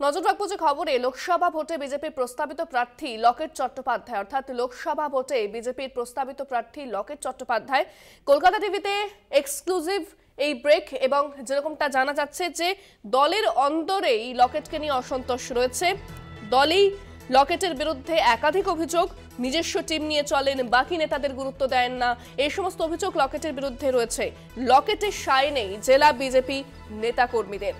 নজর রাখবো যে খবরে লোকসভা ভোটে বিজেপির প্রস্তাবিত প্রার্থী লকেট চট্টোপাধ্যায় অর্থাৎ লোকসভা ভোটে বিজেপির প্রস্তাবিত প্রার্থী লকেট চট্টোপাধ্যায় কলকাতা টিভিতে এক্সক্লুসিভ এই ব্রেক এবং যেরকমটা জানা যাচ্ছে যে দলের অন্দরেই লকেটকে নিয়ে অসন্তোষ রয়েছে। দলই লকেটের বিরুদ্ধে একাধিক অভিযোগ, নিজস্ব টিম নিয়ে চলেন, বাকি নেতাদের গুরুত্ব দেন না, এই সমস্ত অভিযোগ লকেটের বিরুদ্ধে রয়েছে। লকেটের সায় নেই জেলা বিজেপি নেতাকর্মীদের।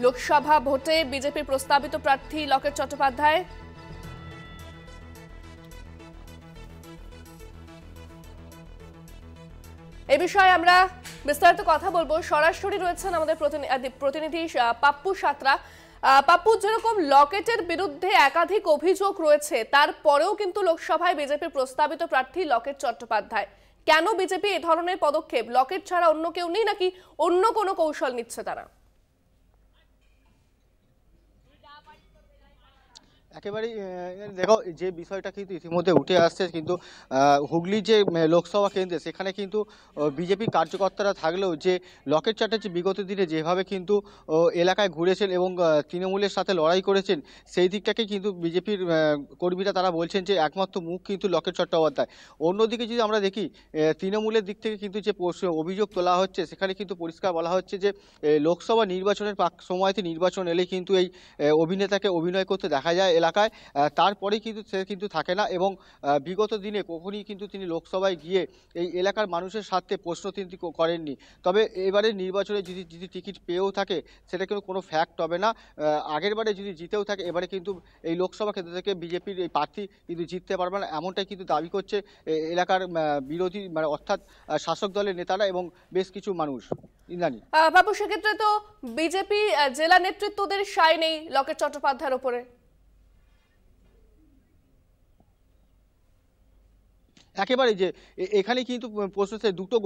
লোকসভা ভোটে বিজেপির প্রস্তাবিত প্রার্থী লকেট চট্টোপাধ্যায়। এই বিষয়ে আমরা বিস্তারিত কথা বলবো। সরাসরি রয়েছেন আমাদের প্রতিনিধি পাপ্পু সাঁতরা। পাপ্পু, যেরকম লকেটের বিরুদ্ধে একাধিক অভিযোগ রয়েছে, তারপরেও কিন্তু লোকসভায় বিজেপির প্রস্তাবিত প্রার্থী লকেট চট্টোপাধ্যায়, কেন বিজেপি এই ধরনের পদক্ষেপ? লকেট ছাড়া অন্য কেউ নেই নাকি অন্য কোনো কৌশল নিচ্ছে তারা? একেবারেই দেখো, যে বিষয়টা কিন্তু ইতিমধ্যে উঠে আসছে, কিন্তু হুগলি যে লোকসভা কেন্দ্রে সেখানে কিন্তু বিজেপি কার্যকর্তারা থাকলেও যে লকেট চ্যাটার্জি বিগত দিনে যেভাবে কিন্তু এলাকায় ঘুরেছেন এবং তৃণমূলের সাথে লড়াই করেছেন, সেই দিকটাকে কিন্তু বিজেপির কর্মীরা তারা বলছেন যে একমাত্র মুখ কিন্তু লকেট চট্টোপাধ্যায়। অন্যদিকে যদি আমরা দেখি, তৃণমূলের দিক থেকে কিন্তু যে অভিযোগ তোলা হচ্ছে, সেখানে কিন্তু পরিষ্কার বলা হচ্ছে যে লোকসভা নির্বাচনের সময়তে নির্বাচন এলে কিন্তু এই অভিনেতাকে অভিনয় করতে দেখা যায় এলাকায়, তারপরে কিন্তু সে কিন্তু থাকে না এবং বিগত দিনে কখনই কিন্তু তিনি লোকসভায় গিয়ে এই এলাকার মানুষের স্বার্থে প্রশ্ন তিনি করেননি। তবে এবারে নির্বাচনে যদি টিকিট পেয়েও থাকে, সেটা কিন্তু কোনো ফ্যাক্ট হবে না। আগের বারে যদি জিতেও থাকে, এবারে কিন্তু এই লোকসভা ক্ষেত্র থেকে বিজেপির এই প্রার্থী কিন্তু জিততে পারবে না, এমনটাই কিন্তু দাবি করছে এলাকার বিরোধী অর্থাৎ শাসক দলের নেতারা এবং বেশ কিছু মানুষ। ইন্দ্রাণী বাবু, সেক্ষেত্রে তো বিজেপি জেলা নেতৃত্বদের সায় নেই লকেট চট্টোপাধ্যায়ের উপরে। একেবারে যে এখানে কিন্তু প্রশ্ন দুটো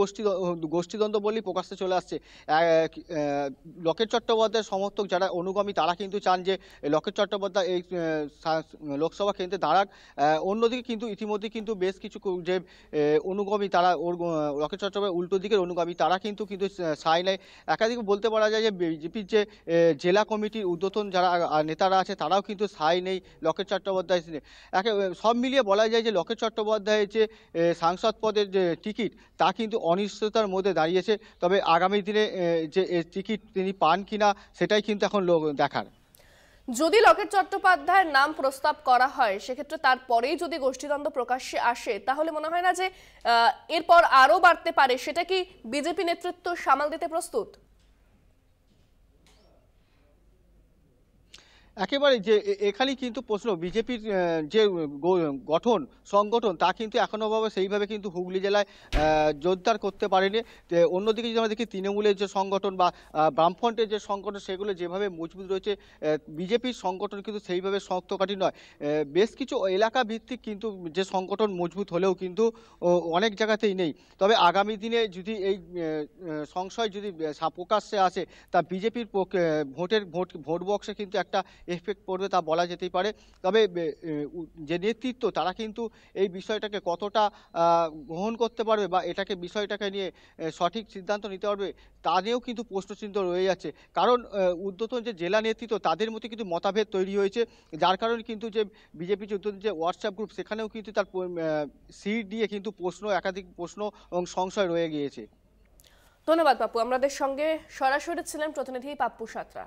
গোষ্ঠীদ্বন্দ্ব বলেই প্রকাশ্যে চলে আসছে। লকেট চট্টোপাধ্যায়ের সমর্থক যারা অনুগামী, তারা কিন্তু চান যে লকেট চট্টোপাধ্যায় এই লোকসভা কেন্দ্রে দাঁড়াক। অন্যদিকে কিন্তু ইতিমধ্যে কিন্তু বেশ কিছু যে অনুগামী, তারা লকেট চট্টোপাধ্যায় উল্টো দিকের অনুগামী, তারা কিন্তু সায় নেয়। একাধিক বলতে পারা যায় যে বিজেপির যে জেলা কমিটির ঊর্ধ্বতন যারা নেতারা আছে, তারাও কিন্তু সায় নেই লকেট চট্টোপাধ্যায়। সব মিলিয়ে বলা যায় যে লকেট চট্টোপাধ্যায়ের যে সাংসদ পদের যে টিকিট, তা কিন্তু অনিশ্চয়তার মধ্যে দাঁড়িয়েছে। তবে আগামী দিনে যে টিকিট তিনি পান কিনা, সেটাই কিন্তু এখন দেখার। যদি লকেট চট্টোপাধ্যায়ের নাম প্রস্তাব করা হয়, সেক্ষেত্রে তারপরেই যদি গোষ্ঠীদ্বন্দ্ব প্রকাশ্যে আসে, তাহলে মনে হয় না যে এরপর আরো বাড়তে পারে? সেটা কি বিজেপি নেতৃত্ব সামাল দিতে প্রস্তুত? একেবারে যে এখানেই কিন্তু প্রশ্ন, বিজেপির যে সংগঠন, তা কিন্তু এখনোভাবে সেইভাবে কিন্তু হুগলি জেলায় জোরদার করতে পারেনি। অন্যদিকে যদি আমরা দেখি, তৃণমূলের যে সংগঠন বা বামফ্রন্টের যে সংগঠন, সেগুলো যেভাবে মজবুত রয়েছে, বিজেপির সংগঠন কিন্তু সেইভাবে শক্তকাঠি নয়। বেশ কিছু এলাকা ভিত্তিক কিন্তু যে সংগঠন মজবুত হলেও কিন্তু অনেক জায়গাতেই নেই। তবে আগামী দিনে যদি এই সংশয় যদি প্রকাশ্যে আসে, তা বিজেপির ভোট বক্সে কিন্তু একটা এফেক্ট পড়বে, তা বলা যেতেই পারে। তবে যে নেতৃত্ব, তারা কিন্তু এই বিষয়টাকে কতটা গ্রহণ করতে পারবে বা বিষয়টাকে নিয়ে সঠিক সিদ্ধান্ত নিতে পারবে, তা নিয়েও কিন্তু প্রশ্নচিহ্ন রয়ে যাচ্ছে। কারণ ঊর্ধ্বতন যে জেলা নেতৃত্ব, তাদের মধ্যে কিন্তু মতভেদ তৈরি হয়েছে, যার কারণে কিন্তু যে বিজেপি যে হোয়াটসঅ্যাপ গ্রুপ, সেখানেও কিন্তু তার সিট দিয়ে কিন্তু একাধিক প্রশ্ন এবং সংশয় রয়ে গিয়েছে। ধন্যবাদ পাপ্পু। আমাদের সঙ্গে সরাসরি ছিলেন প্রতিনিধি পাপ্পু সাঁতরা।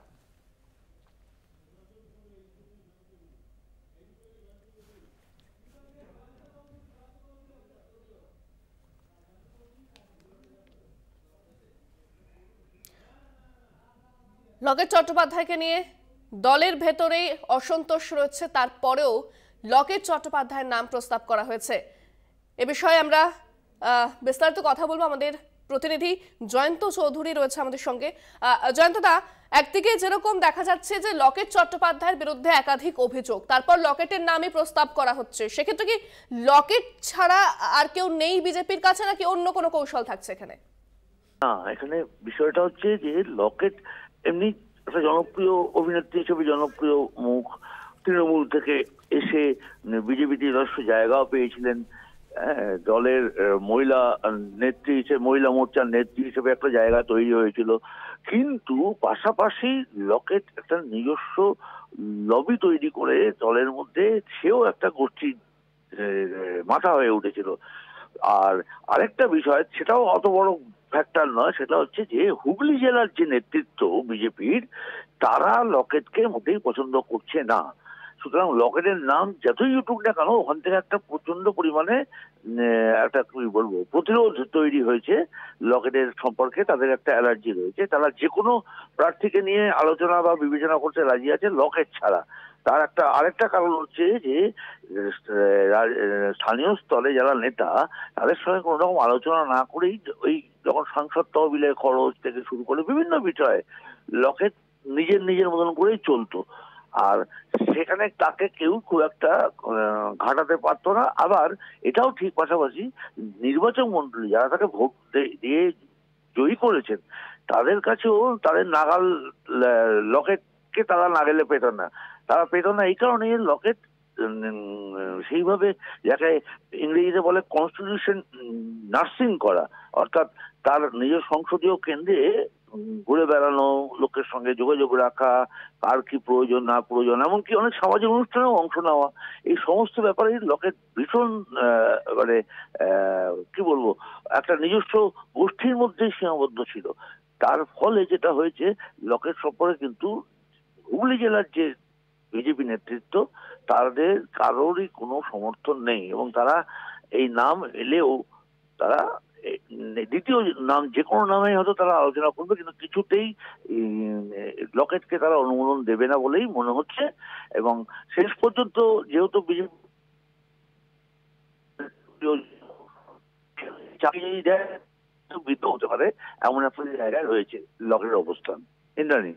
লকেট চট্টোপাধ্যায়কে নিয়ে দলের ভেতরেই অসন্তোষ রয়েছে, তারপরেও লকেট চট্টোপাধ্যায়ের নাম প্রস্তাব করা হয়েছে। এ বিষয়ে আমরা বিস্তারিত কথা বলবো। আমাদের প্রতিনিধি জয়ন্ত চৌধুরী রয়েছে আমাদের সঙ্গে। জয়ন্তদা, একদিকে যেরকম দেখা যাচ্ছে যে লকেট চট্টোপাধ্যায়ের বিরুদ্ধে একাধিক অভিযোগ, তারপর লকেটের নামে প্রস্তাব করা হচ্ছে, সেক্ষেত্রে কি লকেট ছাড়া আর কেউ নেই বিজেপির কাছে, নাকি অন্য কোনো কৌশল থাকছে এখানে? না, এখানে বিষয়টা হচ্ছে যে লকেট এমনি একটা জনপ্রিয় অভিনেত্রী হিসেবে জনপ্রিয় মুখ, তৃণমূল থেকে এসে বিজেপিতে যথেষ্ট জায়গাও পেয়েছিলেন। দলের মহিলা নেত্রী হিসেবে, মহিলা মোর্চার নেত্রী হিসেবে একটা জায়গা তৈরি হয়েছিল। কিন্তু পাশাপাশি লকেট একটা নিজস্ব লবি তৈরি করে দলের মধ্যে সেও একটা গোষ্ঠীর মাথা হয়ে উঠেছিল। আর আরেকটা বিষয়, সেটাও অত বড় ফ্যাক্টর নয়, সেটা হচ্ছে যে হুগলি জেলার যে নেতৃত্ব বিজেপির, তারা লকেটকে মোটেই পছন্দ করছে না। সুতরাং লকেটের নাম যতই উঠুক না কেন, ওখান থেকে একটা প্রচন্ড পরিমাণে একটা কি বলবো প্রতিরোধ তৈরি হয়েছে লকেটের সম্পর্কে। তাদের একটা অ্যালার্জি রয়েছে, তারা যে কোনো প্রার্থীকে নিয়ে আলোচনা বা বিবেচনা করতে রাজি আছে লকেট ছাড়া। তার একটা আরেকটা কারণ হচ্ছে যে স্থানীয় স্তরে যারা নেতা, তাদের সঙ্গে কোনো রকম আলোচনা না করেই ওই যখন সাংসদ তহবিলের খরচ থেকে শুরু করে বিভিন্ন বিষয়ে লকেট নিজের নিজের মতন করেই চলতো। আর সেখানে তাকে কেউ খুব একটা ঘাটাতে পারতো না। আবার এটাও ঠিক পাশাপাশি নির্বাচক মন্ডলী যারা তাকে ভোট দিয়ে জয়ী করেছেন, তাদের কাছেও তাদের নাগাল লকেটকে তারা নাগেলে পেত না। তারা পেত না এই কারণে লকেট সেইভাবে যাকে ইংরেজিতে বলে কনস্টিটিউশন নার্সিং করা, অর্থাৎ তার নিজের সংসদীয় কেন্দ্রে ঘুরে বেড়ানো, লোকের সঙ্গে যোগাযোগ রাখা, কার কি প্রয়োজন না প্রয়োজন, এমনকি অনেক সামাজিক অনুষ্ঠানেও অংশ নেওয়া, এই সমস্ত ব্যাপারে লকেট ভীষণ মানে কি বলবো একটা নিজস্ব গোষ্ঠীর মধ্যেই সীমাবদ্ধ ছিল। তার ফলে যেটা হয়েছে, লকেট সম্পর্কে কিন্তু হুগলি জেলার যে বিজেপি নেতৃত্ব, তাদের কারোরই কোনো সমর্থন নেই। এবং তারা এই নাম এলেও তারা দ্বিতীয় নাম যে কোনো নামে হয়তো তারা আলোচনা করবে, কিন্তু কিছুতেই লকেটকে তারা অনুমোদন দেবে না বলেই মনে হচ্ছে। এবং শেষ পর্যন্ত যেহেতু বিজেপি চাকরি দেয়, বৃদ্ধ হতে পারে এমন একটা জায়গায় রয়েছে লকেটের অবস্থান। ইন্দ্রাণী।